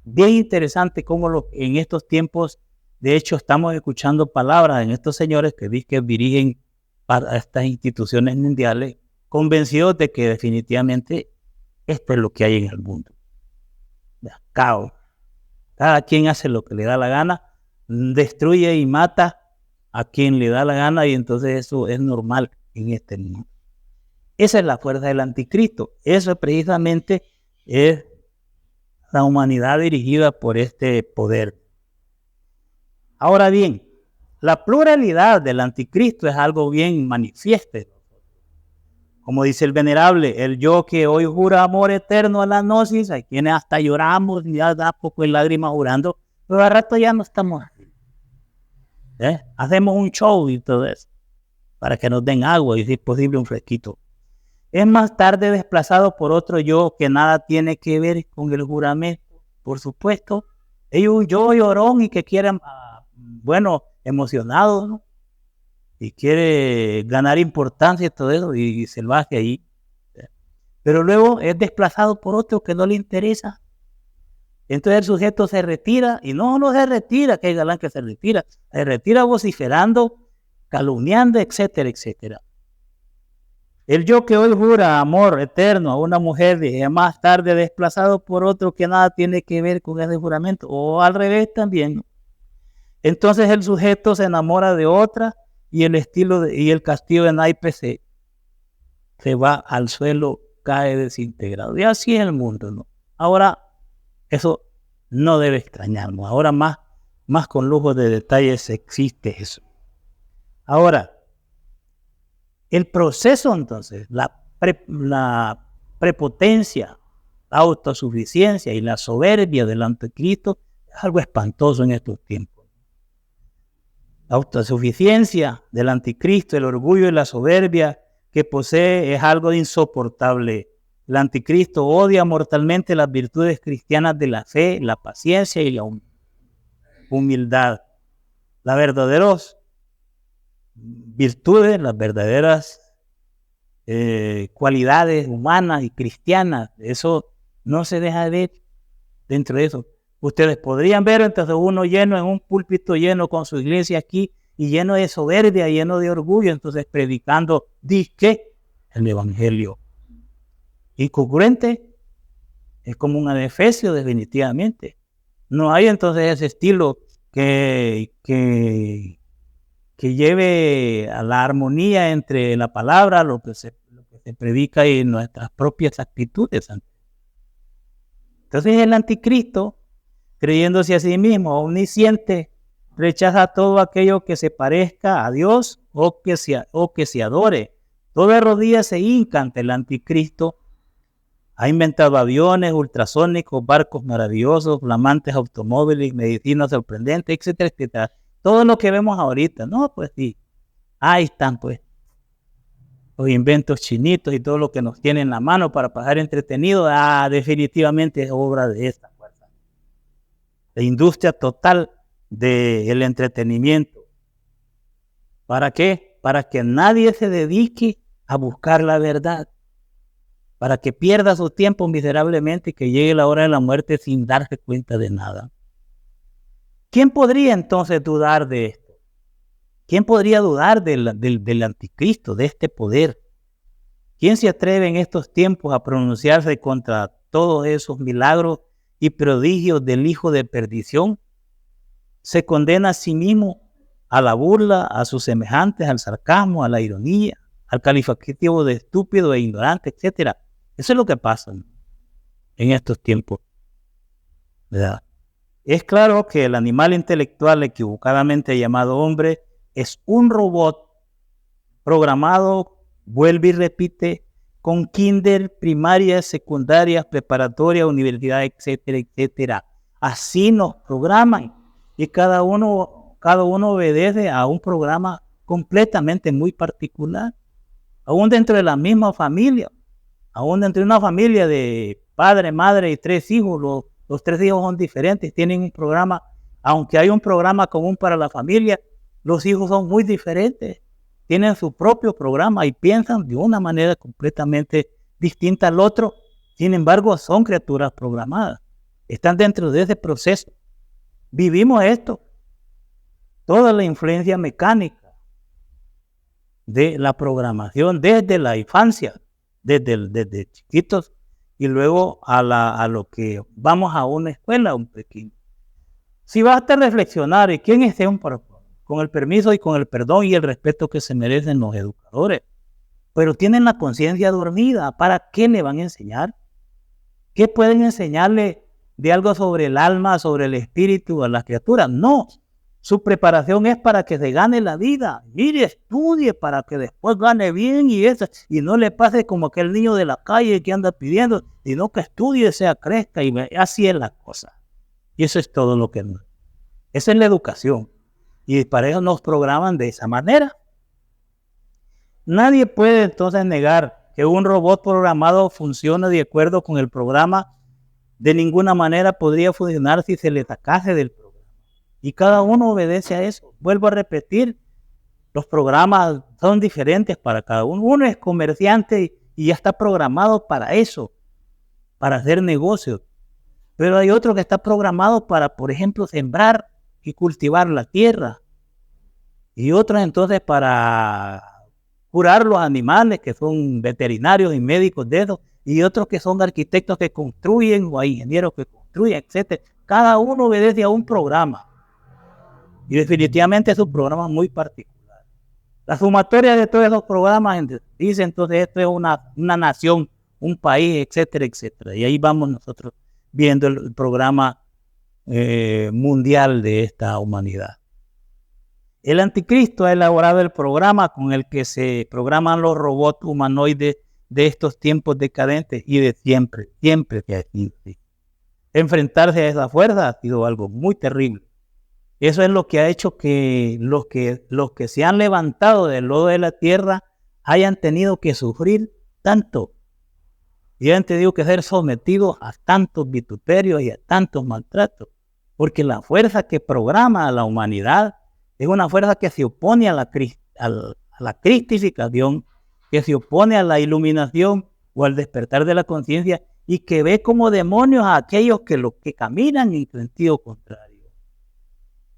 [SPEAKER 1] bien interesante cómo en estos tiempos, de hecho, estamos escuchando palabras en estos señores que dirigen a estas instituciones mundiales, convencidos de que definitivamente esto es lo que hay en el mundo. Caos. Cada quien hace lo que le da la gana, destruye y mata a quien le da la gana, y entonces eso es normal en este mundo. Esa es la fuerza del anticristo. Eso precisamente es la humanidad dirigida por este poder. Ahora bien, la pluralidad del anticristo es algo bien manifiesto. Como dice el venerable, el yo que hoy jura amor eterno a la gnosis, hay quienes hasta lloramos, ya da poco en lágrimas jurando, pero al rato ya no estamos así. Hacemos un show y todo eso, para que nos den agua y si es posible un fresquito. Es más tarde desplazado por otro yo que nada tiene que ver con el juramento. Por supuesto, hay un yo llorón y que quiere, emocionado, ¿no? Y quiere ganar importancia y todo eso, y se lo hace ahí. Pero luego es desplazado por otro que no le interesa. Entonces el sujeto se retira, y no se retira, que hay galán que se retira vociferando, calumniando, etcétera, etcétera. El yo que hoy jura amor eterno a una mujer es más tarde desplazado por otro que nada tiene que ver con ese juramento, o al revés también, ¿no? Entonces el sujeto se enamora de otra, y el castillo de naipes se va al suelo, cae desintegrado. Y así es el mundo, ¿no? Ahora, eso no debe extrañarnos. Ahora más con lujo de detalles existe eso. Ahora, el proceso entonces, la prepotencia, la autosuficiencia y la soberbia del anticristo es algo espantoso en estos tiempos. La autosuficiencia del anticristo, el orgullo y la soberbia que posee es algo insoportable. El anticristo odia mortalmente las virtudes cristianas de la fe, la paciencia y la humildad. Las verdaderas virtudes, las verdaderas cualidades humanas y cristianas, eso no se deja de ver dentro de eso. Ustedes podrían ver entonces uno lleno en un púlpito, lleno con su iglesia aquí, y lleno de soberbia, lleno de orgullo, entonces predicando, el evangelio. Incongruente, es como un adefesio definitivamente. No hay entonces ese estilo que lleve a la armonía entre la palabra, lo que se predica y nuestras propias actitudes. Entonces el anticristo, creyéndose a sí mismo omnisciente, rechaza todo aquello que se parezca a Dios o que se adore. Toda rodilla se hinca ante el anticristo. Ha inventado aviones ultrasónicos, barcos maravillosos, flamantes automóviles, medicina sorprendente, etcétera, etcétera. Todo lo que vemos ahorita, no, pues sí, ahí están pues los inventos chinitos y todo lo que nos tiene en la mano para pasar entretenido, definitivamente es obra de esta fuerza. La industria total del entretenimiento. ¿Para qué? Para que nadie se dedique a buscar la verdad, para que pierda su tiempo miserablemente y que llegue la hora de la muerte sin darse cuenta de nada. ¿Quién podría entonces dudar de esto? ¿Quién podría dudar del anticristo, de este poder? ¿Quién se atreve en estos tiempos a pronunciarse contra todos esos milagros y prodigios del hijo de perdición? Se condena a sí mismo a la burla, a sus semejantes, al sarcasmo, a la ironía, al calificativo de estúpido e ignorante, etc. Eso es lo que pasa en estos tiempos, ¿verdad? Es claro que el animal intelectual equivocadamente llamado hombre es un robot programado, vuelve y repite, con kinder, primaria, secundaria, preparatoria, universidad, etcétera, etcétera. Así nos programan y cada uno obedece a un programa completamente muy particular. Aún dentro de la misma familia, aún dentro de una familia de padre, madre y 3 hijos, los 3 hijos son diferentes, tienen un programa, aunque hay un programa común para la familia, los hijos son muy diferentes, tienen su propio programa y piensan de una manera completamente distinta al otro. Sin embargo, son criaturas programadas, están dentro de ese proceso. Vivimos esto, toda la influencia mecánica de la programación desde la infancia, desde chiquitos, y luego a lo que vamos a una escuela, un pequeño. Si basta reflexionar, ¿y quién es un con el permiso y con el perdón y el respeto que se merecen los educadores? Pero tienen la conciencia dormida. ¿Para qué le van a enseñar? ¿Qué pueden enseñarle de algo sobre el alma, sobre el espíritu a las criaturas? No. Su preparación es para que se gane la vida. Mire, estudie para que después gane bien y no le pase como aquel niño de la calle que anda pidiendo, sino que estudie, sea crezca, y así es la cosa. Y eso es todo lo que no. Esa es la educación. Y para eso nos programan de esa manera. Nadie puede entonces negar que un robot programado funcione de acuerdo con el programa. De ninguna manera podría funcionar si se le sacase del programa. Y cada uno obedece a eso. Vuelvo a repetir, los programas son diferentes para cada uno. Uno es comerciante y ya está programado para eso, para hacer negocios. Pero hay otro que está programado para, por ejemplo, sembrar y cultivar la tierra. Y otros entonces para curar los animales, que son veterinarios y médicos de eso. Y otros que son arquitectos que construyen o ingenieros que construyen, etc. Cada uno obedece a un programa. Y definitivamente es un programa muy particular. La sumatoria de todos esos programas dice entonces esto es una nación, un país, etcétera, etcétera. Y ahí vamos nosotros viendo el programa mundial de esta humanidad. El anticristo ha elaborado el programa con el que se programan los robots humanoides de estos tiempos decadentes y de siempre que ha sido así. Enfrentarse a esa fuerza ha sido algo muy terrible. Eso es lo que ha hecho que los que se han levantado del lodo de la tierra hayan tenido que sufrir tanto y hayan tenido que ser sometidos a tantos vituperios y a tantos maltratos, porque la fuerza que programa a la humanidad es una fuerza que se opone a la cristificación, que se opone a la iluminación o al despertar de la conciencia y que ve como demonios a aquellos que caminan en sentido contrario.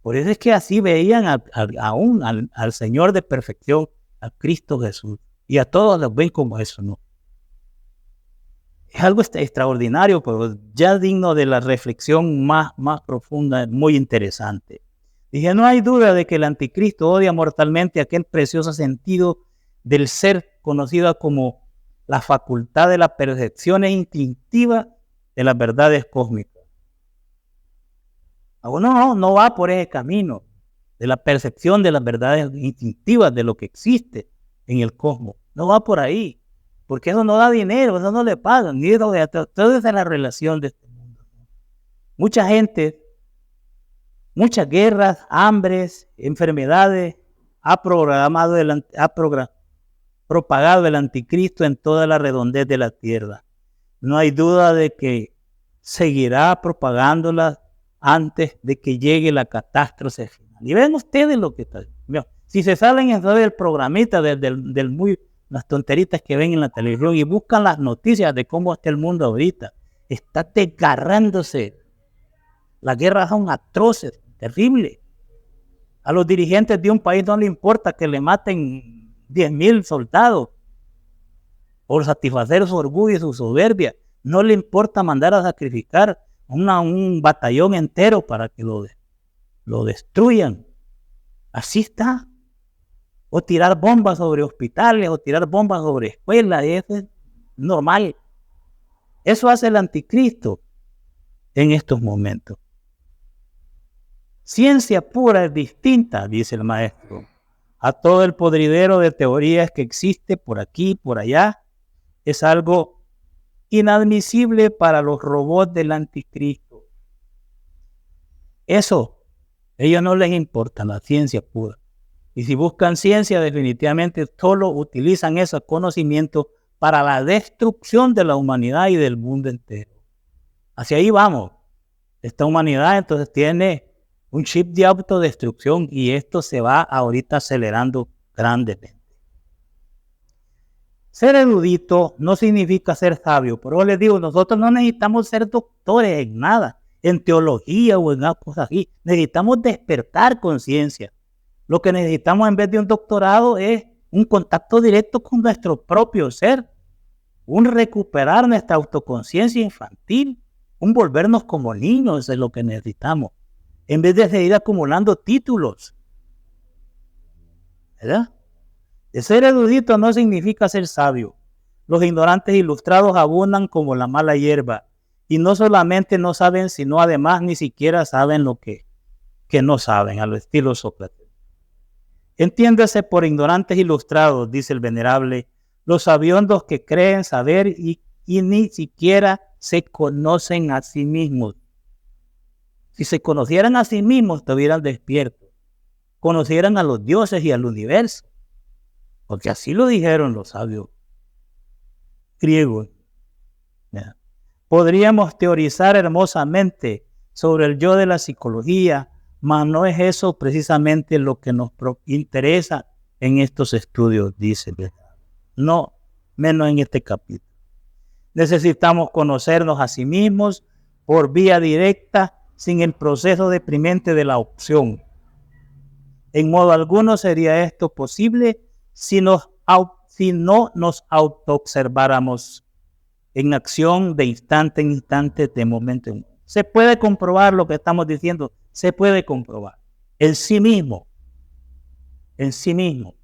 [SPEAKER 1] Por eso es que así veían al Señor de perfección, a Cristo Jesús, y a todos los ven como eso, ¿no? Es algo extraordinario, pero ya digno de la reflexión más profunda, muy interesante. Dije, no hay duda de que el anticristo odia mortalmente aquel precioso sentido del ser conocido como la facultad de la percepción instintiva de las verdades cósmicas. Uno no va por ese camino de la percepción de las verdades instintivas de lo que existe en el cosmos. No va por ahí, porque eso no da dinero, eso no le pagan, ni eso, todo es la relación de este mundo. Mucha gente, muchas guerras, hambres, enfermedades, ha propagado el anticristo en toda la redondez de la tierra. No hay duda de que seguirá propagándolas antes de que llegue la catástrofe final. Y ven ustedes lo que está. Si se salen entonces del programita, las tonteritas que ven en la televisión y buscan las noticias de cómo está el mundo ahorita, está desgarrándose. Las guerras son atroces, terribles. A los dirigentes de un país no les importa que le maten 10,000 soldados por satisfacer su orgullo y su soberbia. No le importa mandar a sacrificar un batallón entero para que lo destruyan. Así está. O tirar bombas sobre hospitales, o tirar bombas sobre escuelas, y eso es normal. Eso hace el anticristo en estos momentos. Ciencia pura es distinta, dice el maestro, a todo el podridero de teorías que existe por aquí, por allá. es algo inadmisible para los robots del anticristo. Eso, a ellos no les importa la ciencia pura. Y si buscan ciencia, definitivamente solo utilizan esos conocimientos para la destrucción de la humanidad y del mundo entero. Hacia ahí vamos. Esta humanidad entonces tiene un chip de autodestrucción y esto se va ahorita acelerando grandemente. Ser erudito no significa ser sabio. Por eso les digo, nosotros no necesitamos ser doctores en nada, en teología o en cosas así. Necesitamos despertar conciencia. Lo que necesitamos en vez de un doctorado es un contacto directo con nuestro propio ser, un recuperar nuestra autoconciencia infantil, un volvernos como niños, eso es lo que necesitamos, en vez de seguir acumulando títulos. ¿Verdad? De ser erudito no significa ser sabio. Los ignorantes ilustrados abundan como la mala hierba, y no solamente no saben, sino además ni siquiera saben lo que no saben, al estilo Sócrates. Entiéndase por ignorantes ilustrados, dice el venerable, los sabiondos que creen saber y ni siquiera se conocen a sí mismos. Si se conocieran a sí mismos, estuvieran despiertos. Conocieran a los dioses y al universo. Porque así lo dijeron los sabios griegos. Podríamos teorizar hermosamente sobre el yo de la psicología, mas no es eso precisamente lo que nos interesa en estos estudios, dice. No, menos en este capítulo. Necesitamos conocernos a sí mismos por vía directa, sin el proceso deprimente de la opción. En modo alguno sería esto posible si no nos autoobserváramos en acción de instante en instante, de momento en momento. Se puede comprobar lo que estamos diciendo, se puede comprobar en sí mismo, en sí mismo.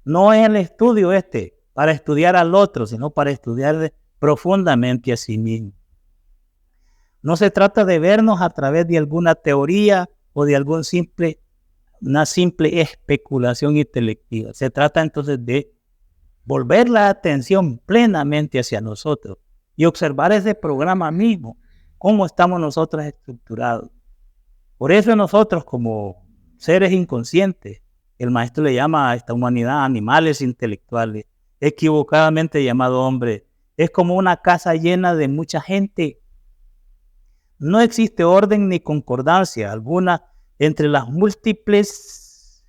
[SPEAKER 1] No es el estudio para estudiar al otro, sino para estudiar profundamente a sí mismo. No se trata de vernos a través de alguna teoría o de una simple especulación intelectiva. Se trata entonces de volver la atención plenamente hacia nosotros y observar ese programa mismo, cómo estamos nosotros estructurados. Por eso nosotros como seres inconscientes, el maestro le llama a esta humanidad animales intelectuales, equivocadamente llamado hombre. Es como una casa llena de mucha gente. No existe orden ni concordancia alguna entre las múltiples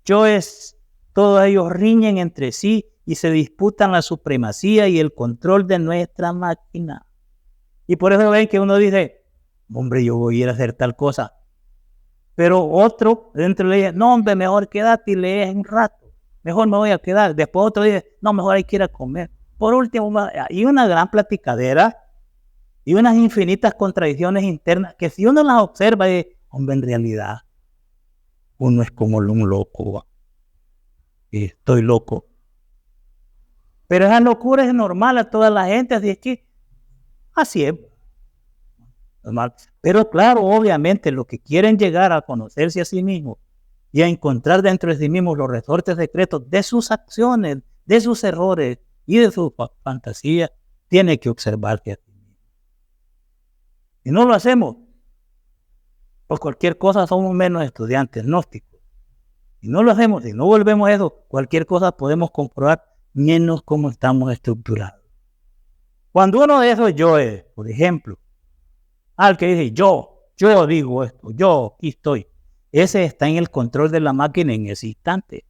[SPEAKER 1] yoes. Todos ellos riñen entre sí y se disputan la supremacía y el control de nuestra máquina. Y por eso ven que uno dice, hombre, yo voy a ir a hacer tal cosa. Pero otro dentro le dice, no, hombre, mejor quédate y lees un rato. Mejor me voy a quedar. Después otro dice, no, mejor hay que ir a comer. Por último, hay una gran platicadera y unas infinitas contradicciones internas que si uno las observa, hombre, en realidad, uno es como un loco. Estoy loco. Pero esa locura es normal a toda la gente, así es que así es. Normal. Pero claro, obviamente, los que quieren llegar a conocerse a sí mismos y a encontrar dentro de sí mismos los resortes secretos de sus acciones, de sus errores y de sus fantasías, tienen que observarse a sí mismos. Y no lo hacemos. Por cualquier cosa somos menos estudiantes gnósticos. Y no lo hacemos, si no volvemos a eso, cualquier cosa podemos comprobar menos cómo estamos estructurados. Cuando uno de esos yoes, por ejemplo, al que dice yo digo esto, yo aquí estoy, ese está en el control de la máquina en ese instante.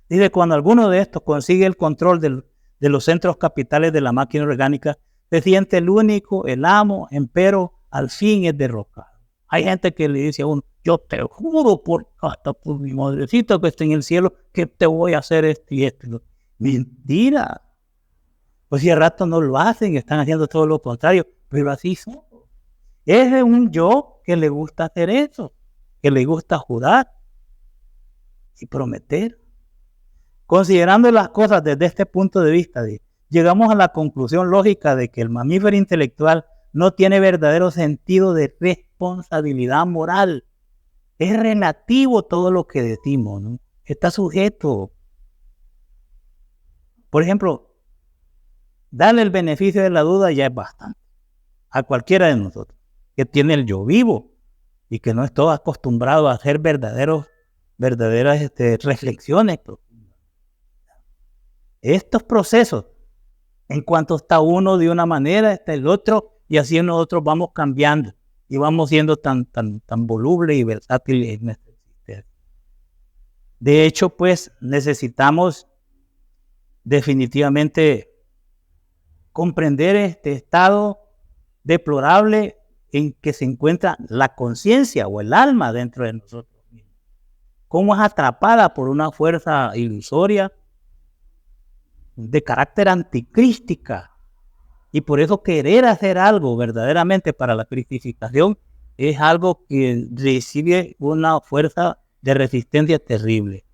[SPEAKER 1] Dice, cuando alguno de estos consigue el control de los centros capitales de la máquina orgánica, se siente el único, el amo, empero al fin es derrocado. Hay gente que le dice a uno, yo te juro hasta por mi madrecita que está en el cielo, que te voy a hacer esto y esto. Mentira. Pues si al rato no lo hacen, están haciendo todo lo contrario, pero así son. Es de un yo que le gusta hacer eso, que le gusta jurar y prometer. Considerando las cosas desde este punto de vista, llegamos a la conclusión lógica de que el mamífero intelectual no tiene verdadero sentido de responsabilidad moral. Es relativo todo lo que decimos, ¿no? Está sujeto. Por ejemplo, darle el beneficio de la duda ya es bastante. A cualquiera de nosotros que tiene el yo vivo y que no está acostumbrado a hacer verdaderas reflexiones. Estos procesos, en cuanto está uno de una manera, está el otro, y así nosotros vamos cambiando y vamos siendo tan volubles y versátiles en nuestra existencia. De hecho, pues necesitamos definitivamente comprender este estado deplorable en que se encuentra la conciencia o el alma dentro de nosotros mismos. Cómo es atrapada por una fuerza ilusoria de carácter anticrística, y por eso querer hacer algo verdaderamente para la cristificación es algo que recibe una fuerza de resistencia terrible.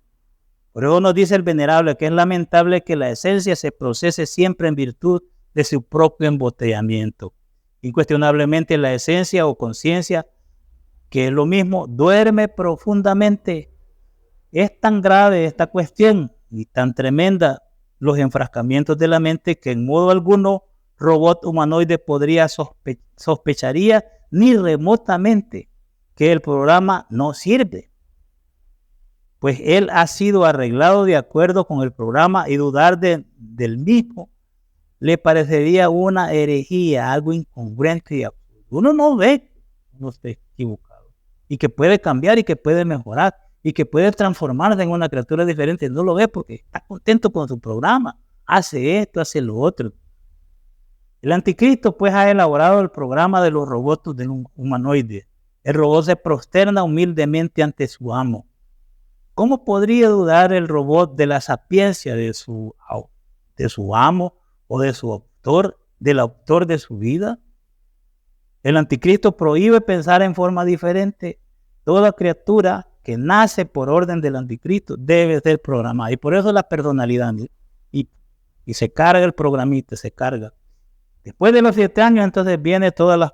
[SPEAKER 1] Por eso nos dice el venerable que es lamentable que la esencia se procese siempre en virtud de su propio embotellamiento. Incuestionablemente la esencia o conciencia, que es lo mismo, duerme profundamente. Es tan grave esta cuestión y tan tremenda los enfrascamientos de la mente que en modo alguno robot humanoide sospecharía ni remotamente que el programa no sirve, pues él ha sido arreglado de acuerdo con el programa, y dudar del mismo le parecería una herejía, algo incongruente y absurdo. Uno no ve que uno esté equivocado y que puede cambiar y que puede mejorar y que puede transformarse en una criatura diferente. No lo ve porque está contento con su programa, hace esto, hace lo otro. El anticristo pues ha elaborado el programa de los robots del humanoide. El robot se prosterna humildemente ante su amo. ¿Cómo podría dudar el robot de la sapiencia de su amo o de su autor, del autor de su vida? El anticristo prohíbe pensar en forma diferente. Toda criatura que nace por orden del anticristo debe ser programada. Y por eso la personalidad. Y se carga el programita, se carga. Después de los 7 años, entonces viene todos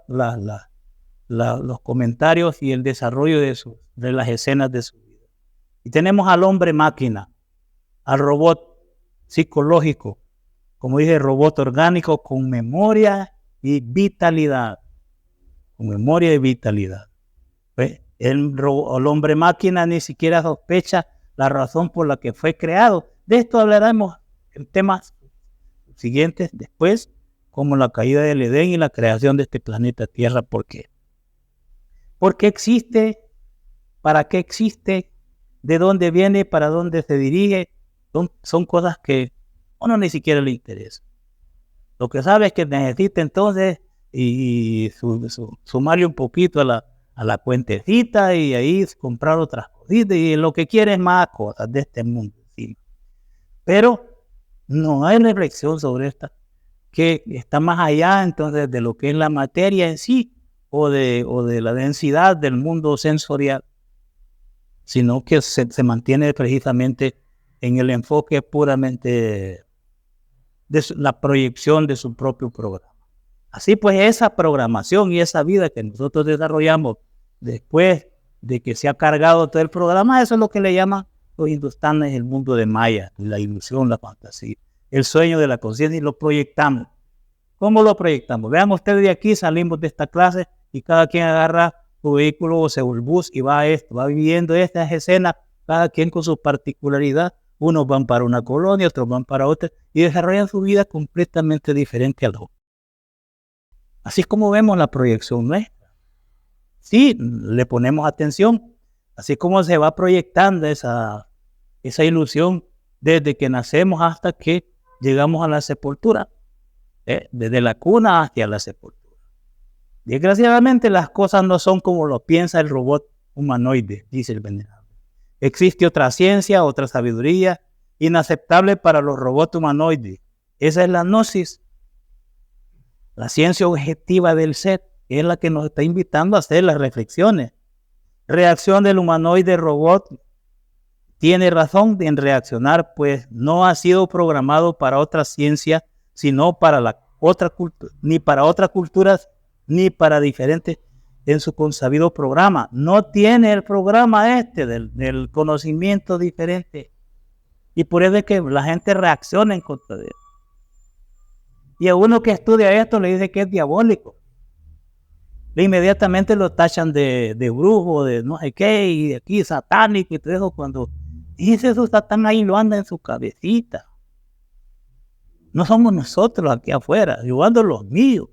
[SPEAKER 1] los comentarios y el desarrollo de las escenas de su vida. Y tenemos al hombre máquina, al robot psicológico, como dije, robot orgánico con memoria y vitalidad. Con memoria y vitalidad. ¿Ves? El hombre máquina ni siquiera sospecha la razón por la que fue creado. De esto hablaremos en temas siguientes después, como la caída del Edén y la creación de este planeta Tierra. ¿Por qué? ¿Por qué existe? ¿Para qué existe? ¿De dónde viene? ¿Para dónde se dirige? Son cosas que a uno ni siquiera le interesa. Lo que sabe es que necesita entonces y sumarle un poquito a la cuentecita y ahí comprar otras cositas, y lo que quiere es más cosas de este mundo. ¿Sí? Pero no hay reflexión sobre esta, que está más allá entonces de lo que es la materia en sí o de la densidad del mundo sensorial, sino que se mantiene precisamente en el enfoque puramente de la proyección de su propio programa. Así pues, esa programación y esa vida que nosotros desarrollamos después de que se ha cargado todo el programa, eso es lo que le llaman los hindustanes el mundo de Maya, la ilusión, la fantasía, el sueño de la conciencia, y lo proyectamos. ¿Cómo lo proyectamos? Vean ustedes, de aquí salimos de esta clase y cada quien agarra su vehículo o su bus y va viviendo estas escenas, cada quien con su particularidad. Unos van para una colonia, otros van para otra, y desarrollan su vida completamente diferente a la otra. Así es como vemos la proyección nuestra. Sí, le ponemos atención, así como se va proyectando esa ilusión desde que nacemos hasta que llegamos a la sepultura, desde la cuna hacia la sepultura. Desgraciadamente las cosas no son como lo piensa el robot humanoide, dice el venerable. Existe otra ciencia, otra sabiduría inaceptable para los robots humanoides. Esa es la gnosis, la ciencia objetiva del ser, que es la que nos está invitando a hacer las reflexiones. Reacción del humanoide robot. Tiene razón en reaccionar, pues no ha sido programado para otra ciencia, sino para la otra cultura, ni para otras culturas, ni para diferentes en su consabido programa. No tiene el programa del conocimiento diferente. Y por eso es que la gente reacciona en contra de él. Y a uno que estudia esto le dice que es diabólico. Inmediatamente lo tachan de brujo, de no sé qué, y de aquí satánico y todo eso. Cuando dice eso, Satán ahí lo anda en su cabecita. No somos nosotros aquí afuera, llevando los míos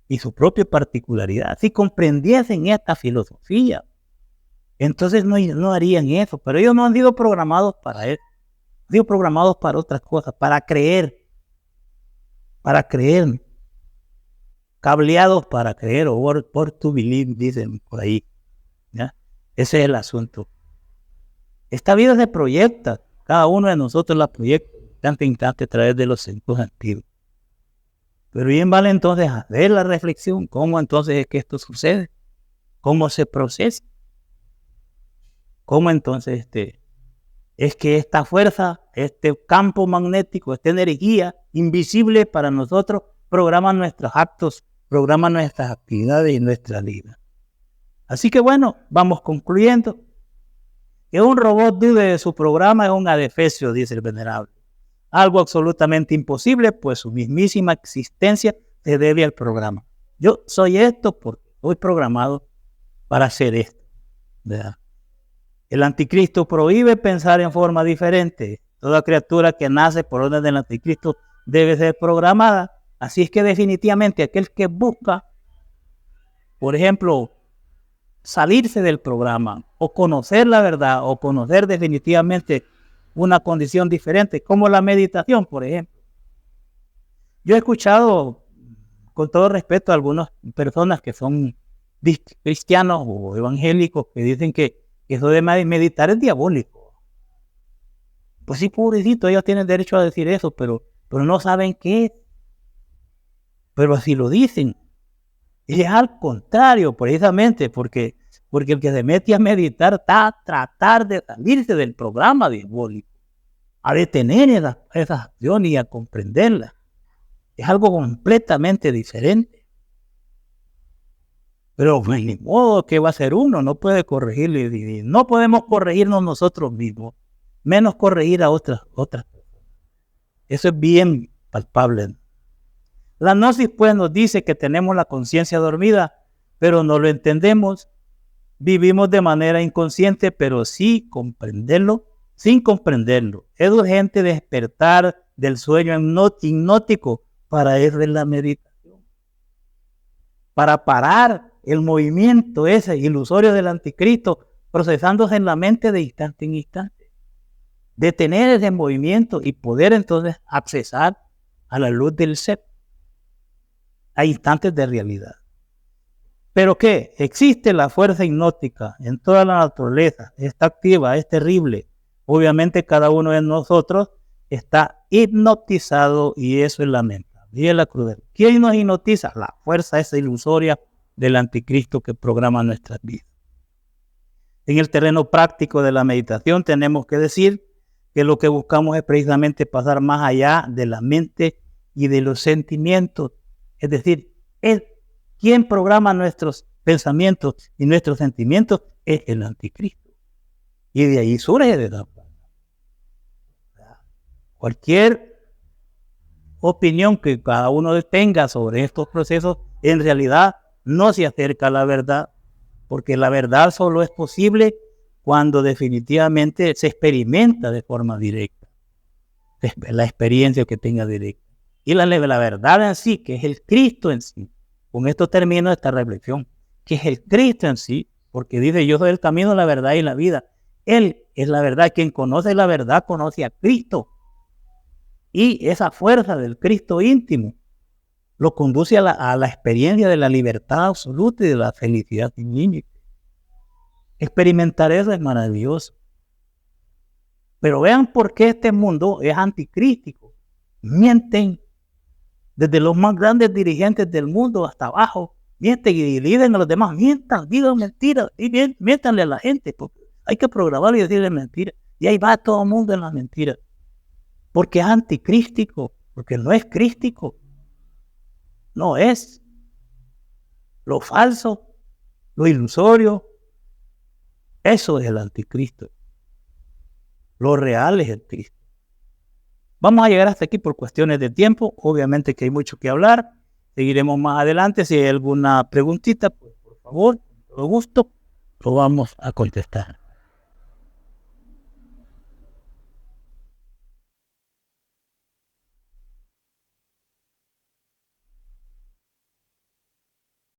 [SPEAKER 1] y su propia particularidad. Si comprendiesen esta filosofía, entonces no harían eso. Pero ellos no han sido programados para eso. Han sido programados para otras cosas, para creer, cableados para creer, o por to believe, dicen por ahí, ¿ya? Ese es el asunto. Esta vida se proyecta, cada uno de nosotros la proyecta instante a instante a través de los sentidos activos. Pero bien vale entonces hacer la reflexión, cómo entonces es que esto sucede, cómo se procesa, cómo entonces es que esta fuerza, este campo magnético, esta energía invisible para nosotros, programa nuestros actos, programa nuestras actividades y nuestra vida. Así que bueno, vamos concluyendo. Que un robot dude de su programa es un adefesio, dice el venerable. Algo absolutamente imposible, pues su mismísima existencia se debe al programa. Yo soy esto porque estoy programado para hacer esto, ¿verdad? El anticristo prohíbe pensar en forma diferente. Toda criatura que nace por orden del anticristo debe ser programada. Así es que definitivamente aquel que busca, por ejemplo, salirse del programa o conocer la verdad o conocer definitivamente una condición diferente, como la meditación, por ejemplo. Yo he escuchado, con todo respeto, a algunas personas que son cristianos o evangélicos que dicen que eso de meditar es diabólico. Pues sí, pobrecito, ellos tienen derecho a decir eso, pero no saben qué es. Pero así lo dicen. Y es al contrario, precisamente, porque el que se mete a meditar está a tratar de salirse del programa diabólico, a detener esas acciones y a comprenderlas. Es algo completamente diferente. Pero pues, ni modo, ¿qué va a hacer uno? No puede corregirlo. No podemos corregirnos nosotros mismos, menos corregir a otras personas. Eso es bien palpable. La gnosis pues nos dice que tenemos la conciencia dormida, pero no lo entendemos. Vivimos de manera inconsciente, pero sin comprenderlo. Es urgente despertar del sueño hipnótico para eso es la meditación. Para parar el movimiento ese ilusorio del anticristo, procesándose en la mente de instante en instante. Detener ese movimiento y poder entonces accesar a la luz del ser. A instantes de realidad. ¿Pero qué? Existe la fuerza hipnótica en toda la naturaleza, está activa, es terrible. Obviamente cada uno de nosotros está hipnotizado y eso es lamentable. Y es la crudeza. ¿Quién nos hipnotiza? La fuerza esa ilusoria del anticristo que programa nuestras vidas. En el terreno práctico de la meditación tenemos que decir que lo que buscamos es precisamente pasar más allá de la mente y de los sentimientos. Es decir, quien programa nuestros pensamientos y nuestros sentimientos es el anticristo. Y de ahí surge de la cualquier opinión que cada uno tenga sobre estos procesos, en realidad no se acerca a la verdad, porque la verdad solo es posible cuando definitivamente se experimenta de forma directa, la experiencia que tenga directa. Y la verdad en sí, que es el Cristo en sí. Con esto termino esta reflexión, que es el Cristo en sí, porque dice, yo soy el camino, la verdad y la vida. Él es la verdad. Quien conoce la verdad conoce a Cristo. Y esa fuerza del Cristo íntimo lo conduce a la experiencia de la libertad absoluta y de la felicidad sin límite. Experimentar eso es maravilloso. Pero vean por qué este mundo es anticrístico. Mienten. Desde los más grandes dirigentes del mundo hasta abajo, mienten y dicen a los demás, mientan, digan mentiras, y miéntanle a la gente, porque hay que programar y decirle mentiras. Y ahí va todo el mundo en las mentiras. Porque es anticrístico, porque no es crístico. No es. Lo falso, lo ilusorio, eso es el anticristo. Lo real es el Cristo. Vamos a llegar hasta aquí por cuestiones de tiempo. Obviamente que hay mucho que hablar. Seguiremos más adelante. Si hay alguna preguntita, pues por favor, con todo gusto, lo vamos a contestar.